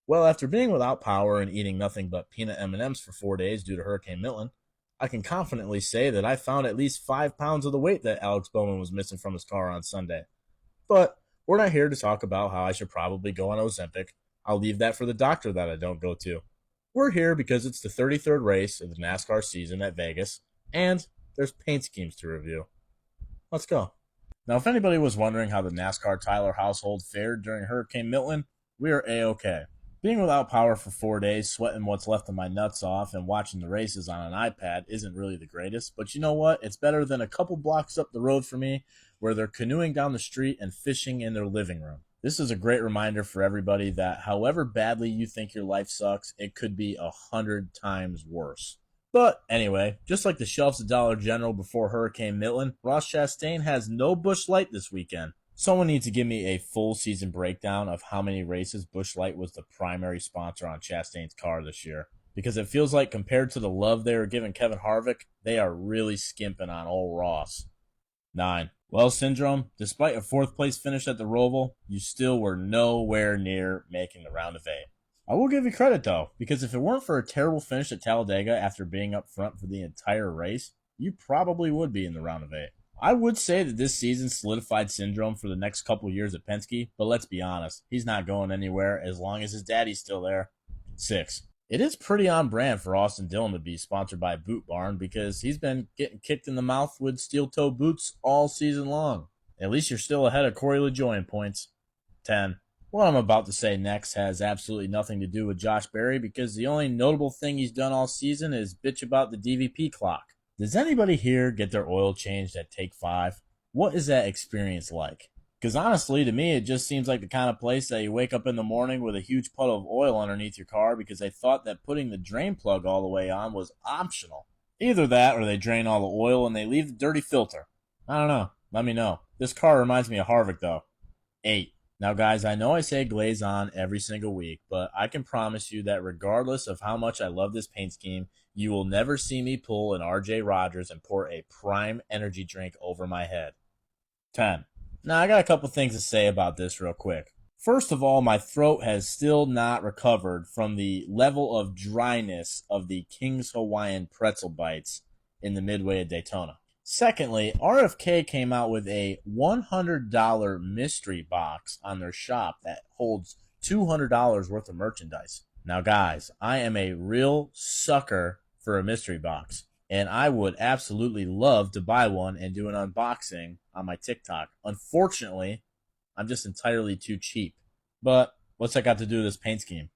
Well, after being without power and eating nothing but peanut M&Ms for 4 days due to Hurricane Milton, I can confidently say that I found at least 5 pounds of the weight that Alex Bowman was missing from his car on Sunday. But we're not here to talk about how I should probably go on Ozempic. I'll leave that for the doctor that I don't go to. We're here because it's the 33rd race of the NASCAR season at Vegas, and there's paint schemes to review. Let's go. Now, if anybody was wondering how the NASCAR Tyler household fared during Hurricane Milton, we are A-OK. Being without power for 4 days, sweating what's left of my nuts off, and watching the races on an iPad isn't really the greatest, but you know what? It's better than a couple blocks up the road for me where they're canoeing down the street and fishing in their living room. This is a great reminder for everybody that however badly you think your life sucks, it could be 100 times worse. But anyway, just like the shelves at Dollar General before Hurricane Milton, Ross Chastain has no Busch Light this weekend. Someone needs to give me a full season breakdown of how many races Busch Light was the primary sponsor on Chastain's car this year. Because it feels like compared to the love they were giving Kevin Harvick, they are really skimping on old Ross. 9. Well, Syndrome, despite a 4th place finish at the Roval, you still were nowhere near making the round of 8. I will give you credit though, because if it weren't for a terrible finish at Talladega after being up front for the entire race, you probably would be in the round of 8. I would say that this season solidified Syndrome for the next couple years at Penske, but let's be honest, he's not going anywhere as long as his daddy's still there. 6. It is pretty on brand for Austin Dillon to be sponsored by Boot Barn because he's been getting kicked in the mouth with steel-toe boots all season long. At least you're still ahead of Corey LaJoie in points. 10. What I'm about to say next has absolutely nothing to do with Josh Berry because the only notable thing he's done all season is bitch about the DVP clock. Does anybody here get their oil changed at Take 5? What is that experience like? Because honestly, to me, it just seems like the kind of place that you wake up in the morning with a huge puddle of oil underneath your car because they thought that putting the drain plug all the way on was optional. Either that or they drain all the oil and they leave the dirty filter. I don't know. Let me know. This car reminds me of Harvick, though. 8. Now, guys, I know I say glaze on every single week, but I can promise you that regardless of how much I love this paint scheme, you will never see me pull an RJ Rogers and pour a prime energy drink over my head. 10. Now, I got a couple things to say about this real quick. First of all, my throat has still not recovered from the level of dryness of the King's Hawaiian pretzel bites in the midway of Daytona. Secondly, RFK came out with a $100 mystery box on their shop that holds $200 worth of merchandise. Now, guys, I am a real sucker for a mystery box, and I would absolutely love to buy one and do an unboxing on my TikTok. Unfortunately, I'm just entirely too cheap. But what's that got to do with this paint scheme?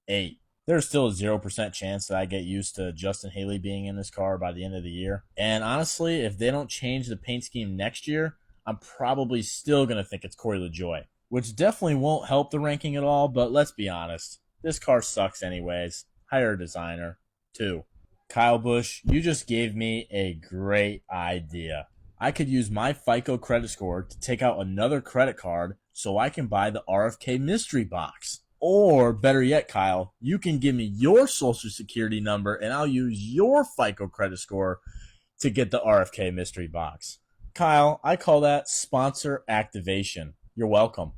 8. There's still a 0% chance that I get used to Justin Haley being in this car by the end of the year. And honestly, if they don't change the paint scheme next year, I'm probably still going to think it's Corey LaJoie, which definitely won't help the ranking at all, but let's be honest. This car sucks anyways. Hire a designer. 2. Kyle Busch, you just gave me a great idea. I could use my FICO credit score to take out another credit card so I can buy the RFK mystery box. Or better yet, Kyle, you can give me your social security number and I'll use your FICO credit score to get the RFK mystery box. Kyle, I call that sponsor activation. You're welcome.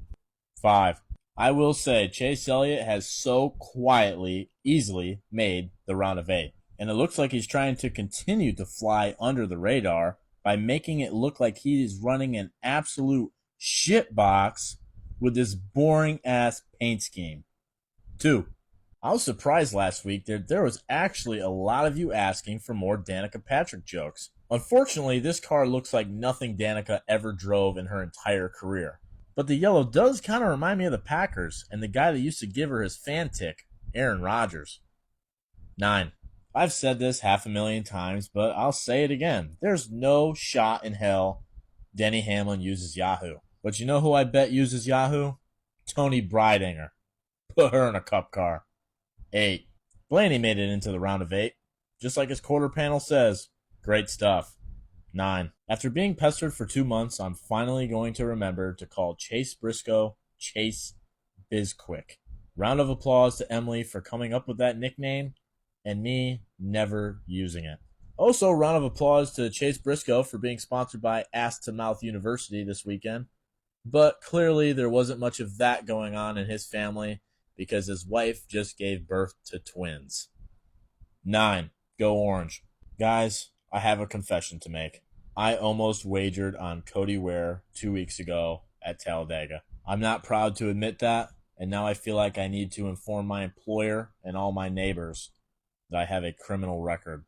5. I will say Chase Elliott has so quietly, easily made the round of 8. And it looks like he's trying to continue to fly under the radar by making it look like he is running an absolute shitbox with this boring-ass paint scheme. 2. I was surprised last week that there was actually a lot of you asking for more Danica Patrick jokes. Unfortunately, this car looks like nothing Danica ever drove in her entire career. But the yellow does kind of remind me of the Packers and the guy that used to give her his fan tick, Aaron Rodgers. 9. I've said this 500,000 times, but I'll say it again. There's no shot in hell Denny Hamlin uses Yahoo. But you know who I bet uses Yahoo? Tony Breidinger. Put her in a cup car. 8. Blaney made it into the round of 8. Just like his quarter panel says. Great stuff. 9. After being pestered for 2 months, I'm finally going to remember to call Chase Briscoe Chase Bizquick. Round of applause to Emily for coming up with that nickname and me never using it. Also, round of applause to Chase Briscoe for being sponsored by Ass to Mouth University this weekend. But clearly there wasn't much of that going on in his family because his wife just gave birth to twins. 9. Go Orange. Guys, I have a confession to make. I almost wagered on Cody Ware 2 weeks ago at Talladega. I'm not proud to admit that, and now I feel like I need to inform my employer and all my neighbors that I have a criminal record.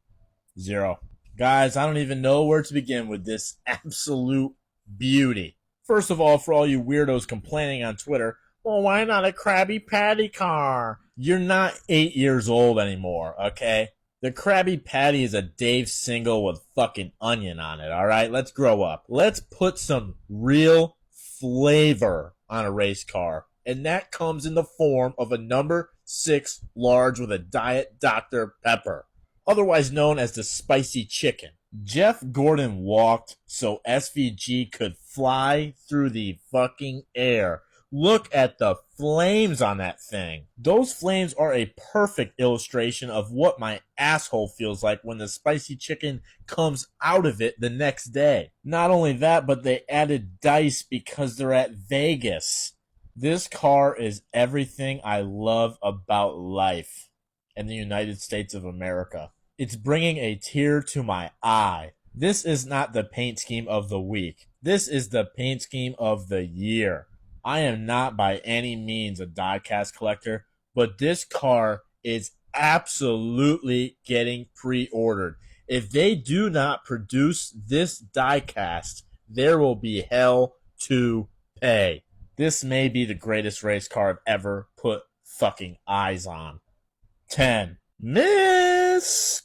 0. Guys, I don't even know where to begin with this absolute beauty. First of all, for all you weirdos complaining on Twitter, well, why not a Krabby Patty car? You're not 8 years old anymore, okay? The Krabby Patty is a Dave single with fucking onion on it, alright? Let's grow up. Let's put some real flavor on a race car. And that comes in the form of a number 6 large with a Diet Dr. Pepper, otherwise known as the spicy chicken. Jeff Gordon walked so SVG could fly through the fucking air. Look at the flames on that thing. Those flames are a perfect illustration of what my asshole feels like when the spicy chicken comes out of it the next day. Not only that, but they added dice because they're at Vegas. This car is everything I love about life in the United States of America. It's bringing a tear to my eye. This is not the paint scheme of the week. This is the paint scheme of the year. I am not by any means a diecast collector, but this car is absolutely getting pre-ordered. If they do not produce this diecast, there will be hell to pay. This may be the greatest race car I've ever put fucking eyes on. 10. Mr.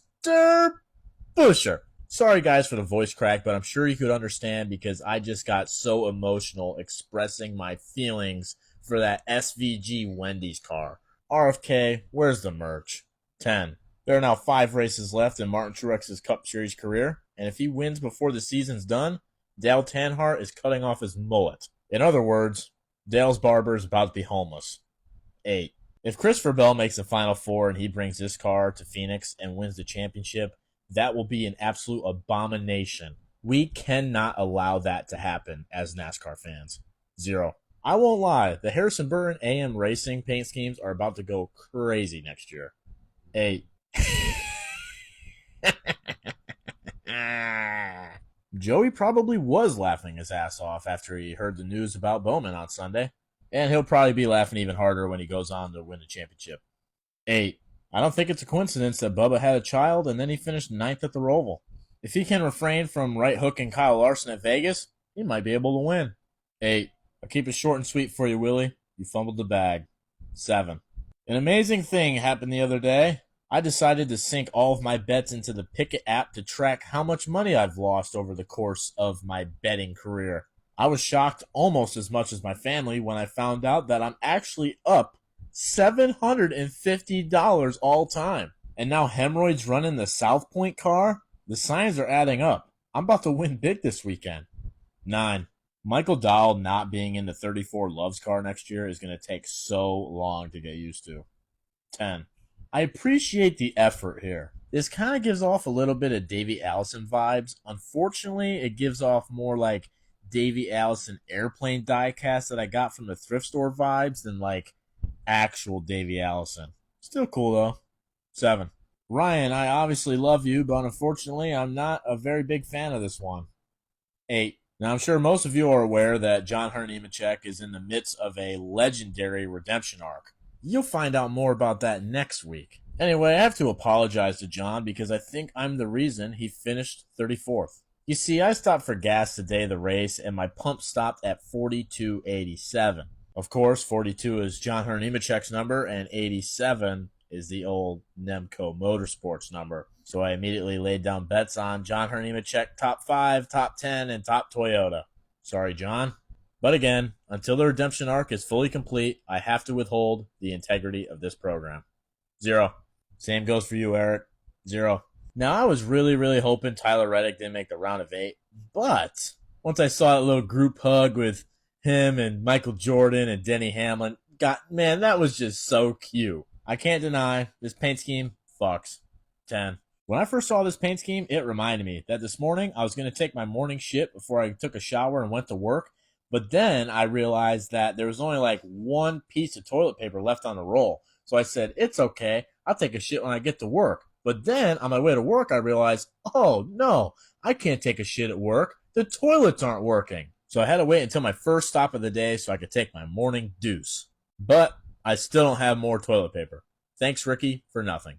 Busher. Sorry guys for the voice crack, but I'm sure you could understand because I just got so emotional expressing my feelings for that SVG Wendy's car. RFK, where's the merch? 10. There are now 5 races left in Martin Truex's Cup Series career, and if he wins before the season's done, Dale Earnhardt is cutting off his mullet. In other words, Dale's barber is about to be homeless. 8. If Christopher Bell makes the Final Four and he brings this car to Phoenix and wins the championship, that will be an absolute abomination. We cannot allow that to happen as NASCAR fans. 0. I won't lie, the Harrison Burton AM Racing paint schemes are about to go crazy next year. 8. Joey probably was laughing his ass off after he heard the news about Bowman on Sunday, and he'll probably be laughing even harder when he goes on to win the championship. 8. I don't think it's a coincidence that Bubba had a child and then he finished 9th at the Roval. If he can refrain from right hooking Kyle Larson at Vegas, he might be able to win. 8. I'll keep it short and sweet for you, Willie. You fumbled the bag. 7. An amazing thing happened the other day. I decided to sink all of my bets into the Pickett app to track how much money I've lost over the course of my betting career. I was shocked almost as much as my family when I found out that I'm actually up $750 all time. And now Hemorrhoids running the South Point car? The signs are adding up. I'm about to win big this weekend. 9. Michael Dahl not being in the 34 Loves car next year is going to take so long to get used to. 10. I appreciate the effort here. This kind of gives off a little bit of Davey Allison vibes. Unfortunately, it gives off more like Davey Allison airplane diecast that I got from the thrift store vibes than like actual Davey Allison. Still cool though. 7. Ryan, I obviously love you, but unfortunately I'm not a very big fan of this one. 8. Now I'm sure most of you are aware that John Hunter Nemechek is in the midst of a legendary redemption arc. You'll find out more about that next week. Anyway, I have to apologize to John because I think I'm the reason he finished 34th. You see, I stopped for gas the day of the race and my pump stopped at 42.87. Of course, 42 is John Hunter Nemechek's number, and 87 is the old Nemco Motorsports number. So I immediately laid down bets on John Hunter Nemechek top 5, top 10, and top Toyota. Sorry, John. But again, until the redemption arc is fully complete, I have to withhold the integrity of this program. 0. Same goes for you, Eric. 0. Now, I was really hoping Tyler Reddick didn't make the round of 8, but once I saw that little group hug with him and Michael Jordan and Denny Hamlin, man, that was just so cute. I can't deny this paint scheme fucks. 10. When I first saw this paint scheme, it reminded me that this morning I was going to take my morning shit before I took a shower and went to work, But then I realized that there was only like one piece of toilet paper left on the roll. So I said, it's okay. I'll take a shit when I get to work. But then on my way to work, I realized, oh no, I can't take a shit at work. The toilets aren't working. So I had to wait until my first stop of the day so I could take my morning deuce. But I still don't have more toilet paper. Thanks, Ricky, for nothing.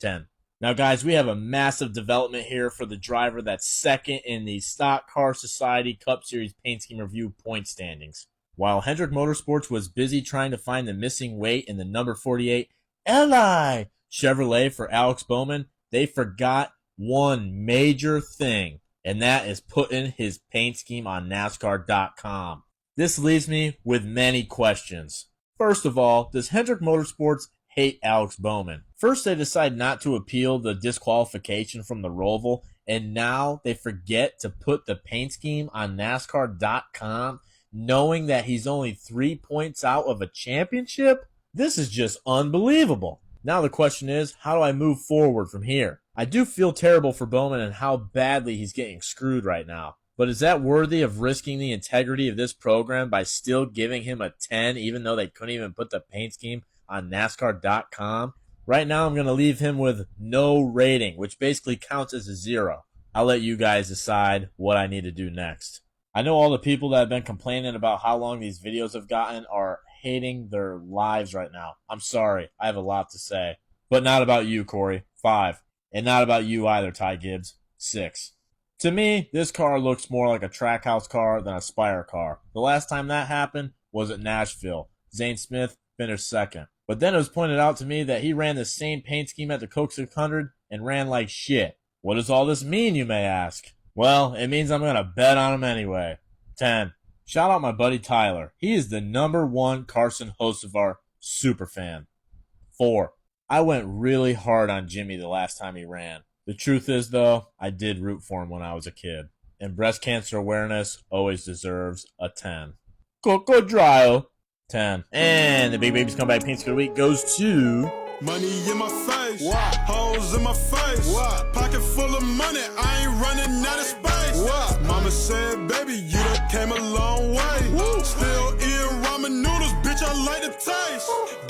10. Now, guys, we have a massive development here for the driver that's second in the Stock Car Society Cup Series Paint Scheme Review point standings. While Hendrick Motorsports was busy trying to find the missing weight in the number 48 Li Chevrolet for Alex Bowman, they forgot one major thing, and that is putting his paint scheme on NASCAR.com. This leaves me with many questions. First of all, does Hendrick Motorsports hate Alex Bowman? First, they decide not to appeal the disqualification from the Roval, and now they forget to put the paint scheme on NASCAR.com, knowing that he's only 3 points out of a championship? This is just unbelievable. Now the question is, how do I move forward from here? I do feel terrible for Bowman and how badly he's getting screwed right now. But is that worthy of risking the integrity of this program by still giving him a 10 even though they couldn't even put the paint scheme on NASCAR.com? Right now I'm going to leave him with no rating, which basically counts as a 0. I'll let you guys decide what I need to do next. I know all the people that have been complaining about how long these videos have gotten are hating their lives right now. I'm sorry. I have a lot to say. But not about you, Corey. 5. And not about you either, Ty Gibbs. 6. To me, this car looks more like a Trackhouse car than a Spire car. The last time that happened was at Nashville. Zane Smith finished second. But then it was pointed out to me that he ran the same paint scheme at the Coke 600 and ran like shit. What does all this mean, you may ask? Well, it means I'm going to bet on him anyway. 10. Shout out my buddy Tyler. He is the #1 Carson Hocevar superfan. 4. I went really hard on Jimmy the last time he ran. The truth is, though, I did root for him when I was a kid. And breast cancer awareness always deserves a 10. Crocodile. 10. And the Big Babies Comeback Paint Scheme of the Week goes to... Money in my face, what? Hoes in my face, what? Pocket full of money, I ain't running out of space. What? Mama said, baby, you done came a long way. Woo. Still eating ramen noodles, bitch, I like the taste.